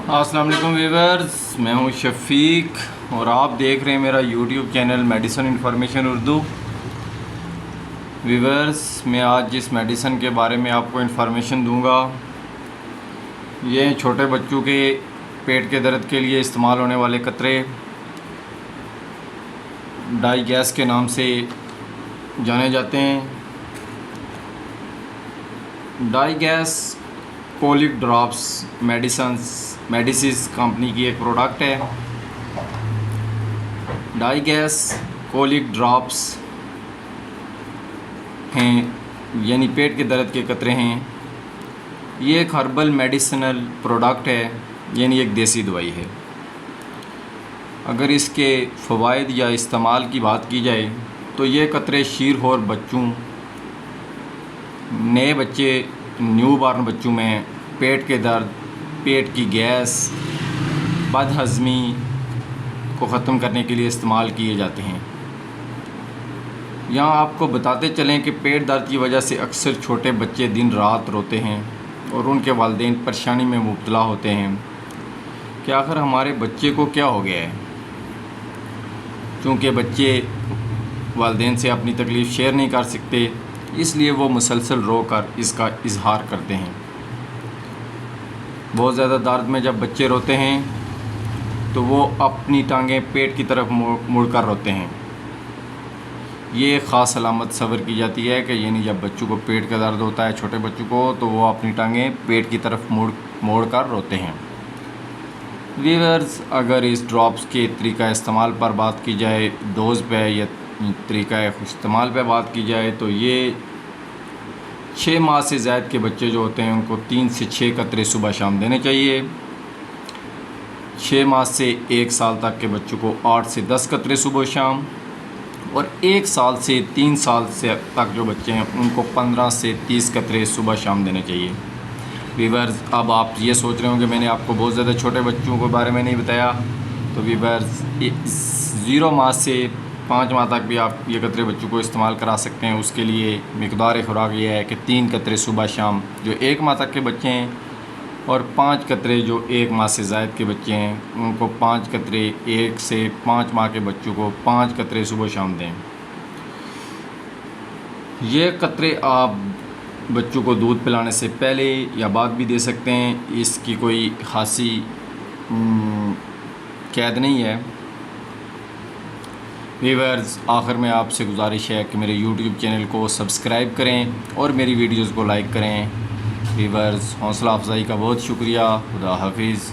अस्सलाम वालेकुम व्यूअर्स, मैं हूं शफीक और आप देख रहे हैं मेरा YouTube channel medicine information Urdu. Viewers, मैं आज जिस मेडिसिन के बारे में आपको इन्फॉर्मेशन दूंगा, ये छोटे बच्चों के पेट के दर्द के लिए इस्तेमाल होने वाले कतरे डाई गैस के नाम से जाने जाते हैं। डाई गैस कोलिक ड्रॉप्स मेडिसिस कंपनी की एक प्रोडक्ट है। डाई गैस कोलिक ड्रॉप्स हैं, यानी पेट के दर्द के कतरे हैं। ये एक हर्बल मेडिसिनल प्रोडक्ट है, यानी एक देसी दवाई है। अगर इसके फ़वाइद या इस्तेमाल की बात की जाए तो ये कतरे शीरखोर बच्चों, नए बच्चे, न्यू बॉर्न बच्चों में पेट के दर्द, पेट की गैस, बदहज़मी को ख़त्म करने के लिए इस्तेमाल किए जाते हैं। यहाँ आपको बताते चलें कि पेट दर्द की वजह से अक्सर छोटे बच्चे दिन रात रोते हैं और उनके वालिदैन परेशानी में मुब्तला होते हैं कि आखिर हमारे बच्चे को क्या हो गया है। क्योंकि बच्चे वालिदैन से अपनी तकलीफ़ शेयर नहीं कर सकते, इसलिए वो मुसलसल रो कर इसका इजहार करते हैं। बहुत ज़्यादा दर्द में जब बच्चे रोते हैं तो वो अपनी टांगें पेट की तरफ मुड़ कर रोते हैं। ये ख़ास अलामत सब्र की जाती है कि यानी जब बच्चों को पेट का दर्द होता है, छोटे बच्चों को, तो वो अपनी टांगें पेट की तरफ मोड़ कर रोते हैं। व्यूअर्स, अगर इस ड्रॉप्स के तरीका इस्तेमाल पर बात की जाए, डोज़ पे या तरीका इस्तेमाल पे बात की जाए, तो ये 6 माह से ज़ायद के बच्चे जो होते हैं उनको 3 से 6 कतरे सुबह शाम देने चाहिए। 6 माह से 1 साल तक के बच्चों को 8 से 10 कतरे सुबह शाम, और 1 साल से 3 साल से तक जो बच्चे हैं उनको 15 से 30 कतरे सुबह शाम देने चाहिए। व्यूअर्स, अब आप ये सोच रहे होंगे मैंने आपको बहुत ज़्यादा छोटे बच्चों के बारे में नहीं बताया। तो व्यूअर्स, 0 माह से 5 माह तक भी आप ये कतरे बच्चों को इस्तेमाल करा सकते हैं। उसके लिए मिकदार खुराक ये है कि 3 कतरे सुबह शाम जो 1 माह तक के बच्चे हैं, और 5 कतरे जो 1 माह से ज़ायद के बच्चे हैं उनको 5 कतरे, 1 से 5 माह के बच्चों को 5 कतरे सुबह शाम दें। ये कतरे आप बच्चों को दूध पिलाने से पहले या बाद भी दे सकते हैं। इसकी कोई खासी कैद नहीं है। व्यूअर्स, आखिर में आपसे गुजारिश है कि मेरे यूट्यूब चैनल को सब्सक्राइब करें और मेरी वीडियोज़ को लाइक करें। व्यूअर्स, हौसला अफजाई का बहुत शुक्रिया। खुदा हाफिज़।